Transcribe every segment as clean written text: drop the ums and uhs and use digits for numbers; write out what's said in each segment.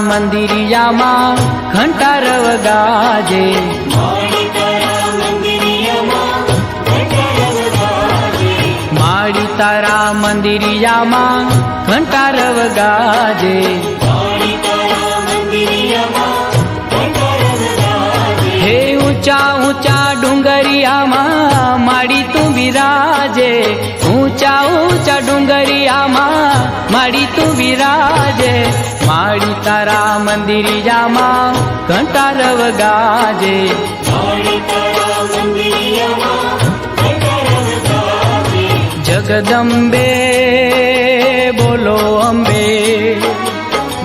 મંદિરિયામાં ઘંટાર વગાજે, માળી તારા મંદિરિયામાં ઘંટાર વગાજે, હે ઊંચા ઊંચા ડુંગરિયામાં માળી તું બિરાજે, ઊંચા ઊંચા ડુંગરિયામાં માળી તું બિરાજે, માળી તારા મંદિરિયામાં ઘંટાર વગાજે, જગદંબે બોલો અંબે,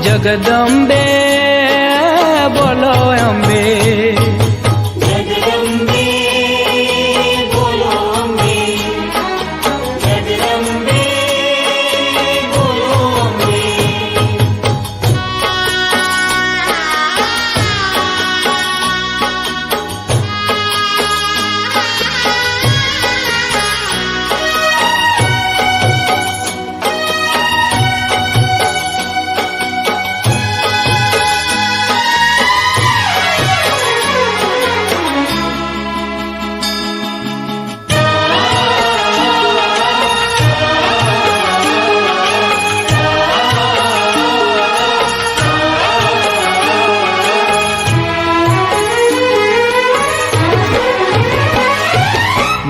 જગદંબે બોલો અંબે,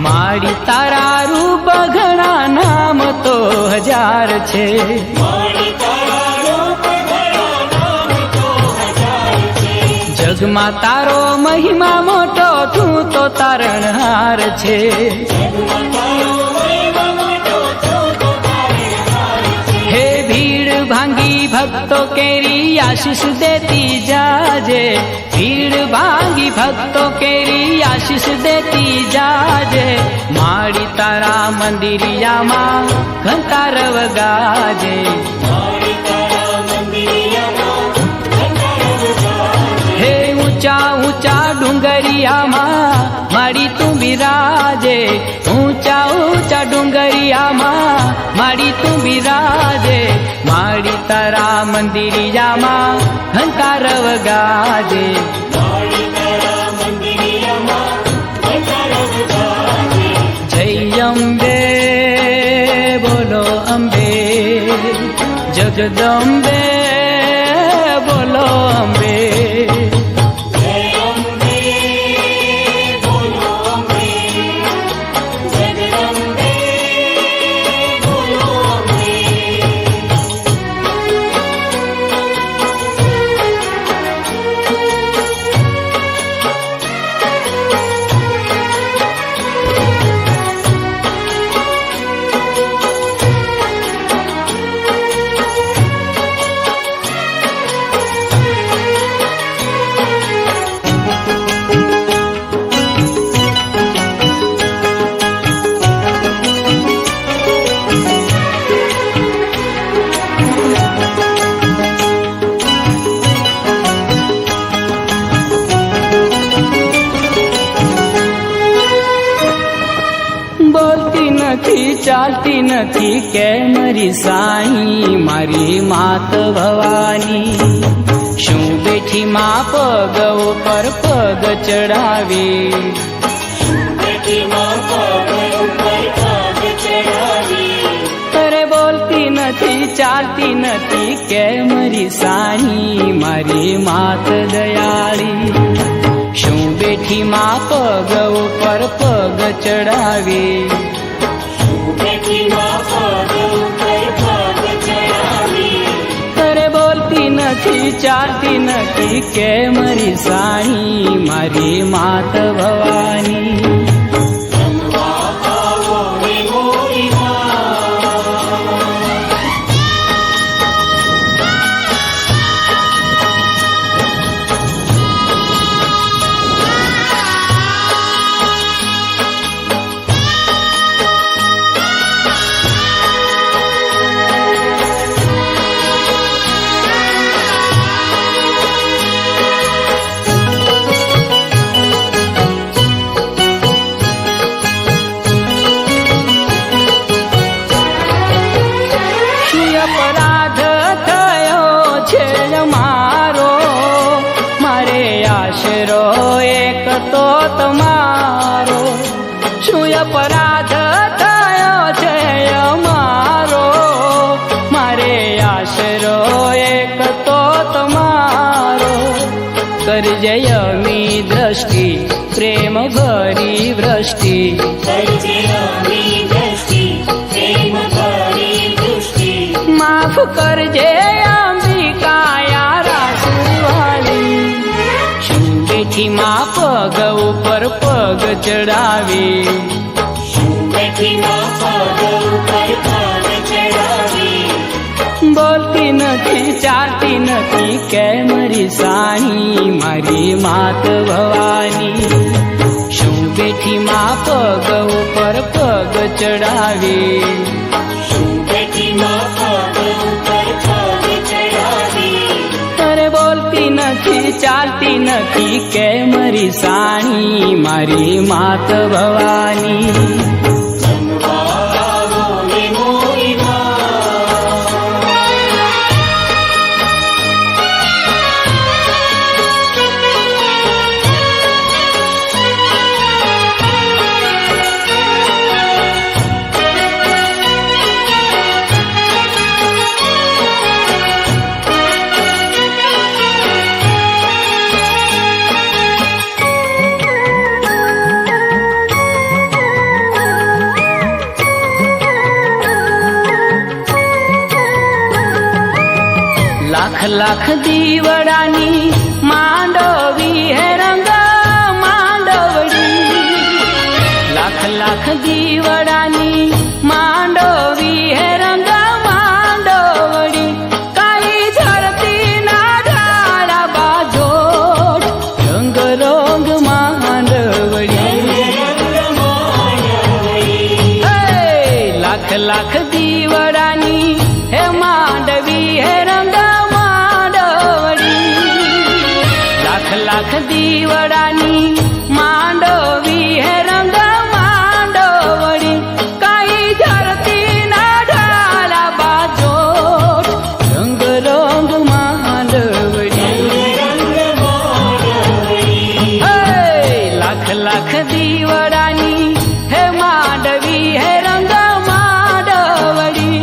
માળી તારા રૂપ ઘણા નામ તો હજાર છે, જગમાં તારો મહિમા મોટો તું તો તારણહાર છે, હે ભીડ ભાંગી ભક્તો કેરી આશીષ દેતી જાજે, ભીડ ભાંગી ભક્તો કેરી આશીષ દેતી જાજે, માળી તારા મંદિરિયામાં ઘંટાર વગાજે, હે ઊંચા ઊંચા ડુંગરિયામાં માળી તું બિરાજે, ઊંચા ઊંચા ડુંગરિયામાં માળી તું બિરાજે, માળી તારા મંદિરિયામાં ઘંટાર વગાજે, જય અંબે બોલો અંબે, જગદંબે બોલો અંબે, બોલતી નથી ચાલતી નથી કે મારી સાઈ, મારી માત ભવાની શું બેઠી માં પગ ઉપર પગ ચડાવી, અરે બોલતી નથી ચાલતી નથી કે મારી સાઈ, મારી માત દયાળી શું બેઠી માં પગ ઉપર પગ ચડાવી, અરે બોલતી નથી ચાલતી નથી કે મારી સાઈ, મારી માત ભવાની અપરાધ થયો છે અમારો, મારે આશરો એક તો તમારો. કરજે અમી દ્રષ્ટિ પ્રેમ ભરી વૃષ્ટિ, માફ કરજે અંબિકાયા રાસુવાલી. શું બેઠી માં પગ ઉપર પગ ચડાવી, બોલતી નથી ચાલતી નથી કેમ રીસાણી મારી માત ભવાની. શું બેઠી માં પગ ઉપર પગ ચડાવી, અરે બોલતી નથી ચાલતી નથી કેમ રીસાણી મારી માત ભવાની. લાખ લાખ દીવડાની માંડવી હે રંગ માંડવડી, લાખ લાખ દીવડાની માંડવી હે રંગ માંડવડી. કાઈ ઝરતી ના ઢાળા બાજોટ રંગ રંગ માંડવડી. લાખ લાખ દીવડાની હે માંડવી હે રંગ, લાખ દીવડાની માંડવી હે રંગ માંડવડી. કાઈ ધરતી ના ઢાલા બાજોટ રંગ રંગ માંડવડી. લાખ લાખ દીવડાની હે માંડવી હે રંગ માંડવડી.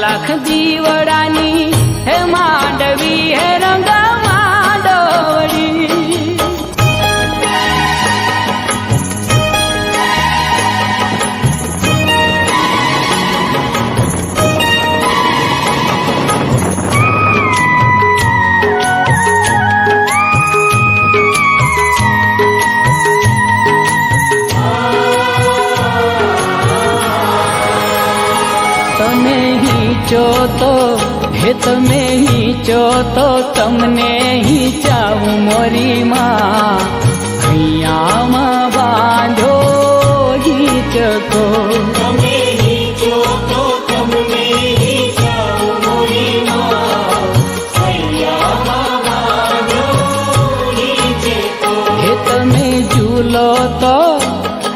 લાખ દીવડાની હે માંડવી હે રંગ માંડવડી. તમે હીચો તો હે તમે હીચો તો તમને હીચાવું મોરી માં, અહીંયામાં બાંધો હીચકો. તમે હીચો તો તમને હીચાવું મોરી માં, અહીંયામાં બાંધો હીચકો. હે તમે ઝૂલો તો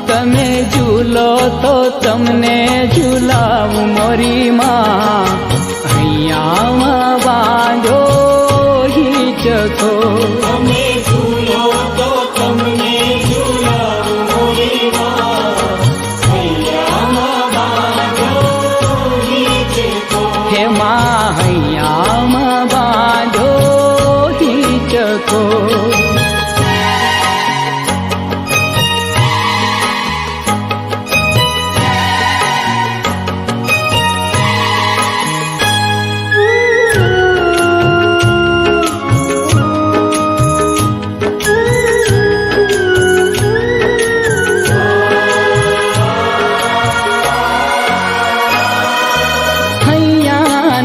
તમને ઝૂલાવું જાઉં મોરી માં હૈયામાં બાંધો હિચકો તમે ઝૂલો તો તમને ઝૂલાવું મોરી માં હૈયામાં બાંધો હિચકો હે માં હૈયામાં બાંધો હિચકો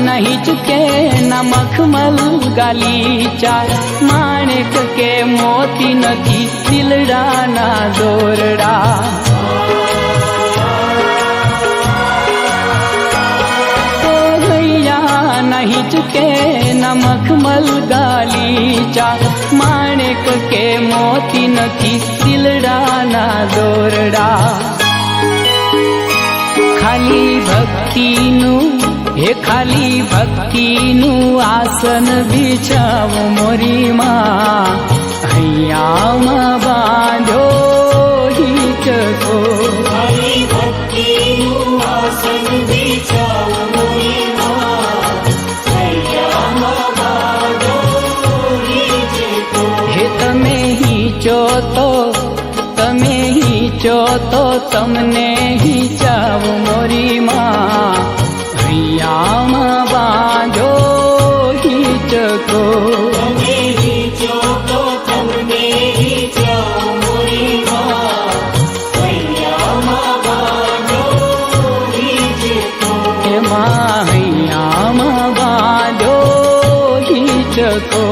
नहीं चुके न मखमल गालीचा माणिक के मोती नथी दिलड़ा ना दोरड़ा भैया नहीं चुके न मखमल गालीचा माणिक के मोती नथी दिलड़ा ना दोरड़ा खाली भक्ति नु हे खाली भक्तिनु आसन बिछाव मोरी माँ हૈયામાં બાંધો હિચકો ખાલી ભક્તિનું આસન બિછાવો મોરી માં હૈયામાં બાંધો હિચકો હે તમે હિચો તો તમને હિચાવ મોરી માँ હૈયામાં બાંધો હિચકો તમે હિચો તો તમને હિચાવો મોરી માં હૈયામાં બાંધો હિચકો એમાં હૈયામાં બાંધો હિચકો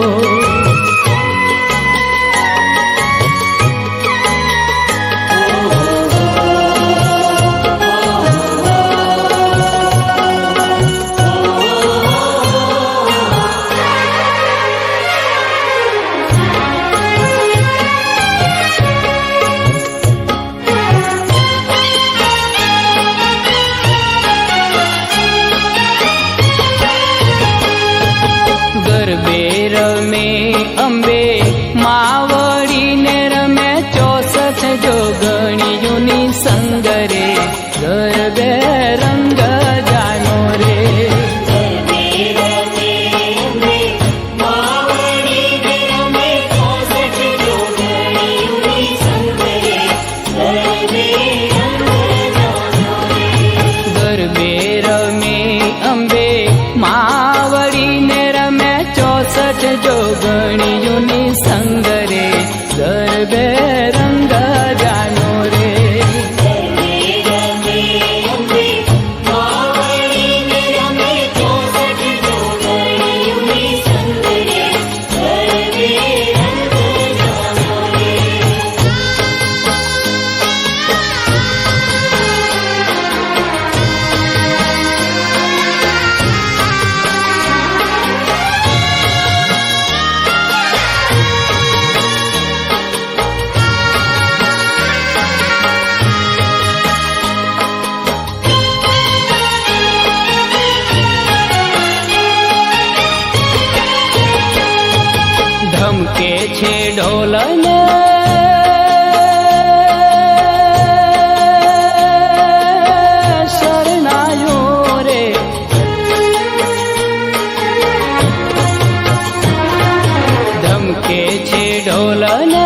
ગરબે રમે અંબે માવડી ને રમે 64 જોગણીઓની સંગરે ગરબે રંગ જાનો રે ગરબે રમે અંબે માવડી ને રમે 64 જોગણીઓની સંગરે ગરબે રંગ જાનો રે ગરબે રમે અંબે માવડી ને રમે 64 જોગણીઓની સંગરે ગરબે રંગ જાનો રે ગરબે રમે અંબે માવડી ને રમે 64 જોગણીઓની સંગરે ગરબે રંગ જાનો રે ધમકે છે ઢોલને શરણાયો રે ધમકે છે ઢોલને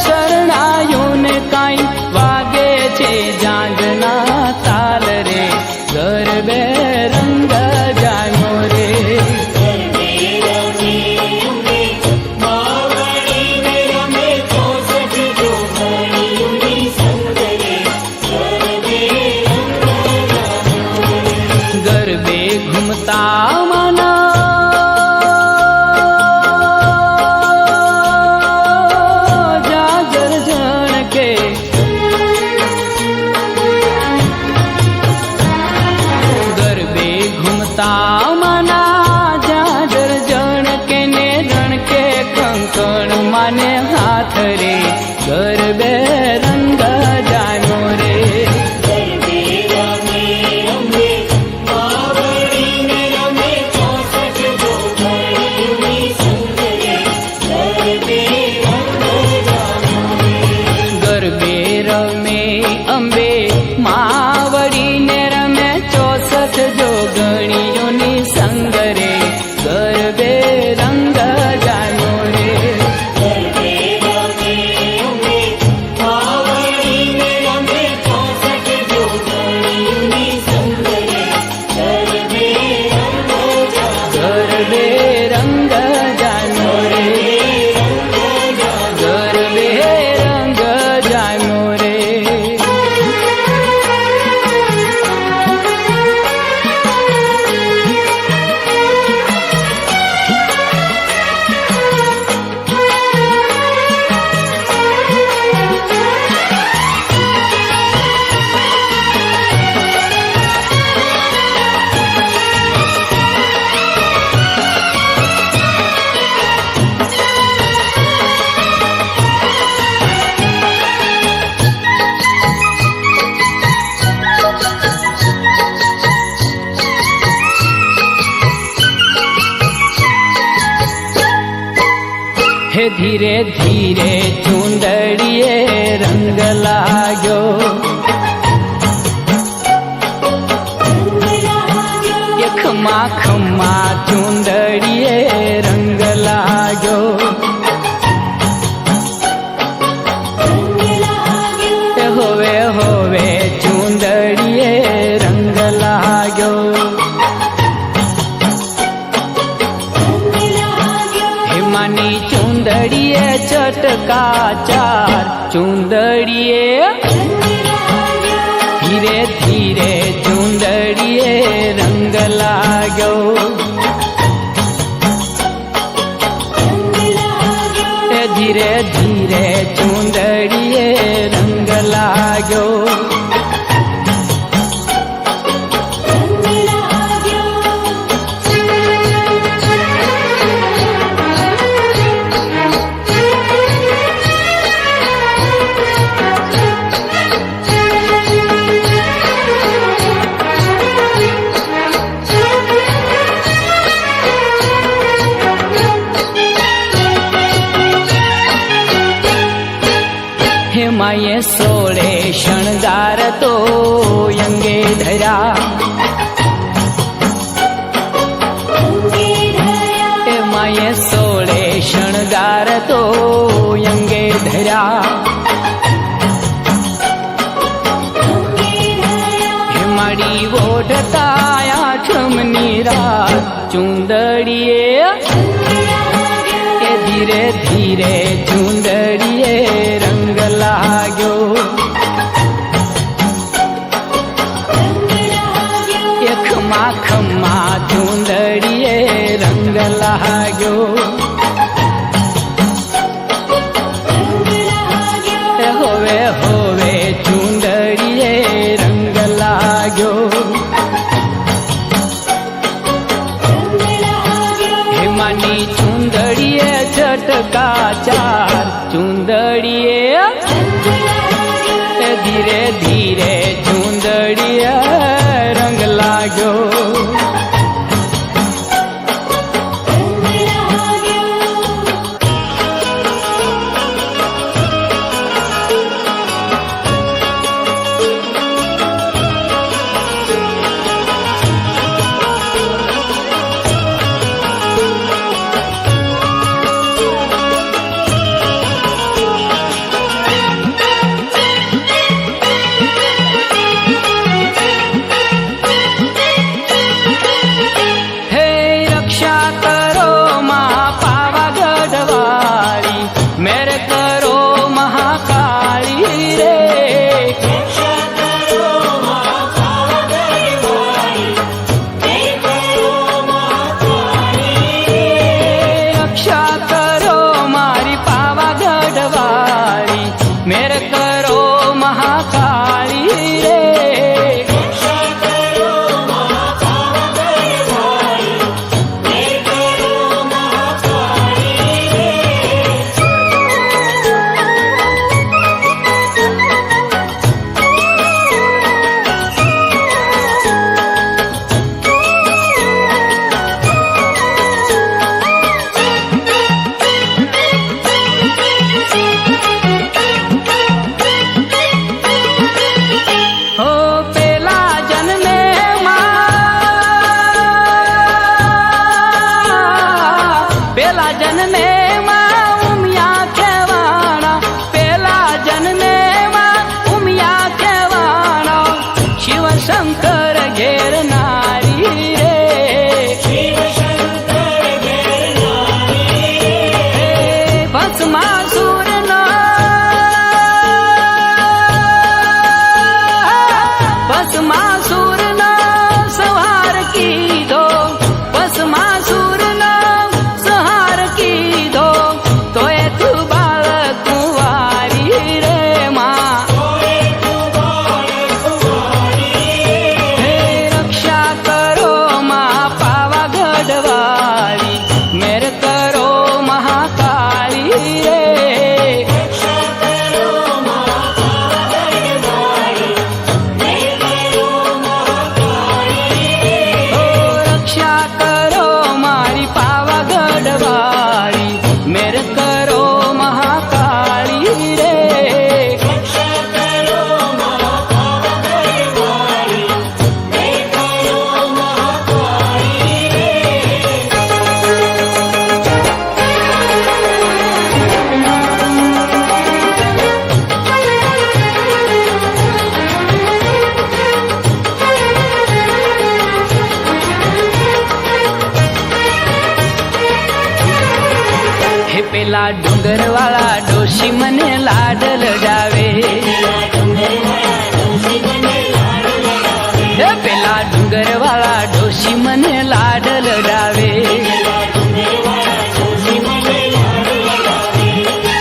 શરણાયો ને કાંઈ વાગે છે જાંજના તાલ રે ગરબે રંગ જાનો રે ગરબે રમે અંબે માવડી ને રમે 64 જોગણીઓની સંગરે ગરબે રંગ જાનો રે ગરબે ઘૂમતા માના જાજર જણ કે ગરબે ઘૂમતા માના જાજર જણ કે ને રણ કે કંકણ માને હાથ રે ગરબે રંગ જાનો રે ગરબે રમે અંબે ધીરે ધીરે ચૂંદડીએ રંગ લાગ્યો, ખમા ખમા ચૂંદડીએ રંગ લાગ્યો, હોવે હોવે ચૂંદડીએ રંગ લાગ્યો, હેમાની ચૂંદડીએ ચટકાચાર ચૂંદડીએ ધીરે ધીરે ચૂંદડીએ રંગ લાગ્યો, ધીરે ધીરે ચૂંદડીએ રંગ લાગ્યો, હેમાએ સોળે શણગાર તો અંગે ધર્યા, હેમાએ સોળે શણગાર તો અંગે ધર્યા, હેમાડી ઓઢતા આઠમની રાત ચૂંદડીએ ધીરે ધીરે ચૂંદડીએ રંગ લાગ્યો, ખમા ખમા ચૂંદડીએ રંગ લાગ્યો, હોવે હોવે ચૂંદડીએ રંગ લાગ્યો, હેમાની ચૂંદડીએ ચટકાચાર ચૂંદડીએ ધીરે ધીરે ચૂંદડીએ રંગ લાગ્યો, મેર કરો મહાકાળી રે, પેલા જન્મે માં ઉમિયા કહેવાણા, પેલા જન્મે માં ઉમિયા કહેવાણા, શિવ શંકર ઘેર નારી રે, ભસ્માસુર નો ભસ્માસુર નો સંહાર કીધો, ભસ્માસુર પેલા ડુંગર વાળા ડોશી મને લાડ લડાવે, હે પેલા ડુંગર વાળા ડોશી મને લાડ લડાવે,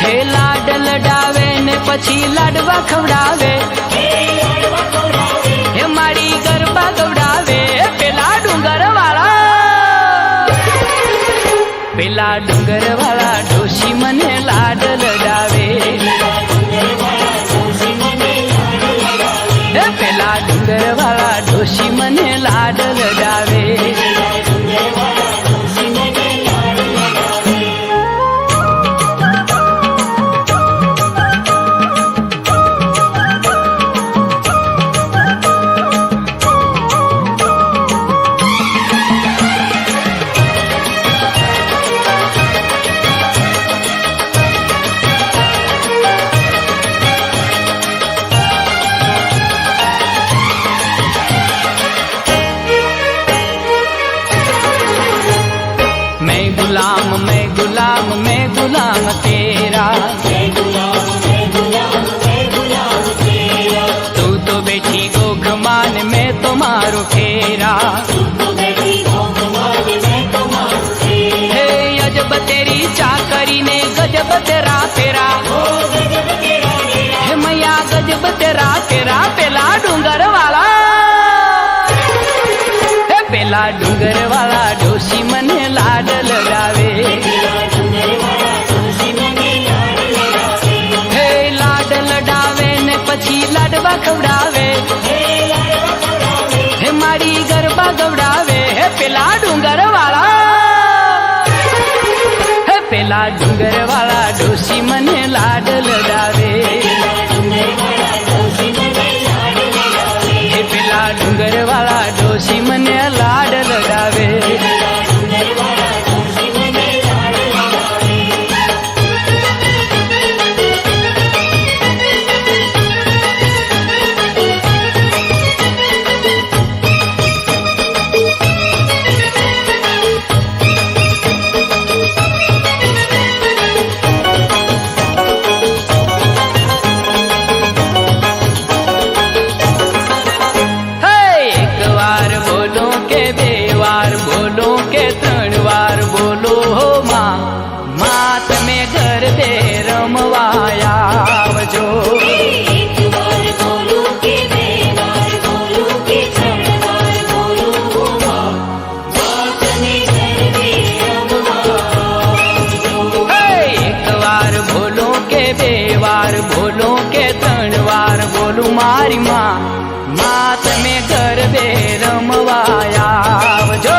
હે લાડ લડાવે ને પછી લાડવા ખવડાવે, હે મારી ગરબા ગવડાવે. પેલા ડુંગર વાળા ડોશી મને લાડ લડાવે, હે પેલા ડુંગર વાળા ડોશી મને લાડ લડાવે. मैं गुलाम तेरा, तू तो बैठी गोख मान मैं तो मारू फेरा, हे अजब तेरी चाकरी ने गजब तेरा फेरा, हे मैया गजब तेरा फेरा. पेला डूंगर वाला, हे पेला डूंगर वाला डोशी मने लाड लगावे, પછી લાડવા ખવડાવે, હે મારી ગરબા ગવડાવે. હે પેલા ડુંગર વાળા, હે પેલા ડુંગર વાળા ડોશી મને લાડ લડાવે, હે પેલા ડુંગર વાળા ડોશી મને લાડ લડાવે. બોલો કે 3 વાર બોલું મારી માં તમે ગરબે રમવા આવજો.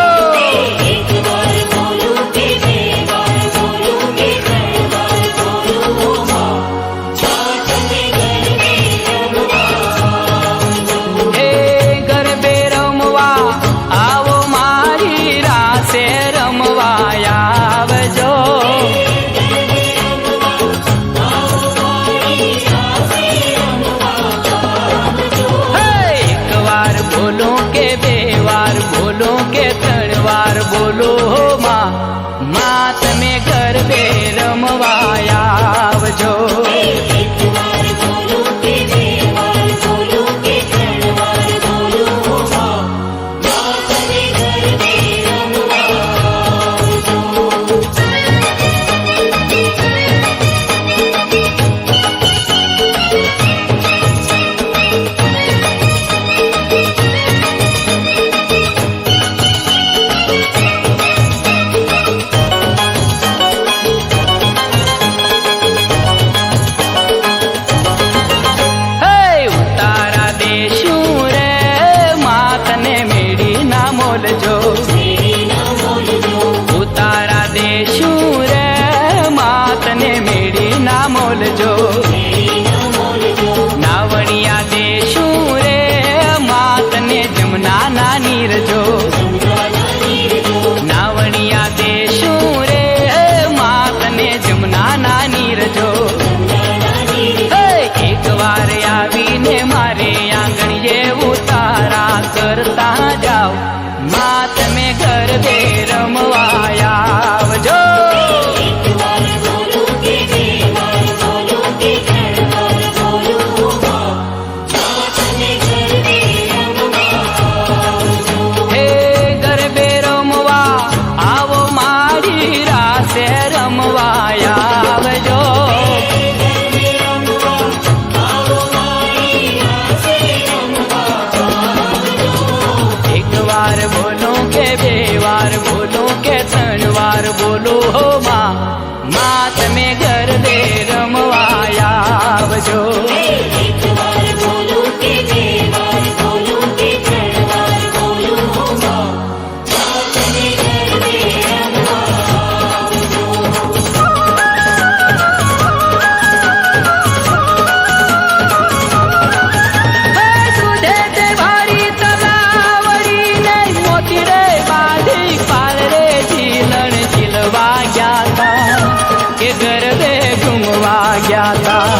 હે ગરબે રમવા આવો મારી રાસે રમવા આવજો. બોલો કે 2 વાર બોલો કે 3 વાર બોલો માં તમે ગરબે રમવા આવજો. ઉતારા દેશું રે માતને મેળી ના મોલજો. નાવડિયા દેશું રે માતને જમના ના નીરજો. નાવડિયા દેશું રે માતને જમના ના નીરજો. એક વાર આવીને મારે આંગણીએ ઉતારા કરતા જાઓ માં તમે ગરબે રમવા આવજો. વાર બોલો કે બે વાર બોલો કે ત્રણ વાર બોલો હો માં તમે ગરબે રમવા આવજો. એક વાર બોલું કે બે વાર બોલું કે ત્રણ વાર બોલું હો માં તમે ગરબે રમવા આવજો. દૂધે તે ભારી તલાવડી ને મોતી રે બાંધી પાલ રે ઝીલણ ઝીલવા ગયા તા કે ગરબે ઘૂમવા ગયા તા.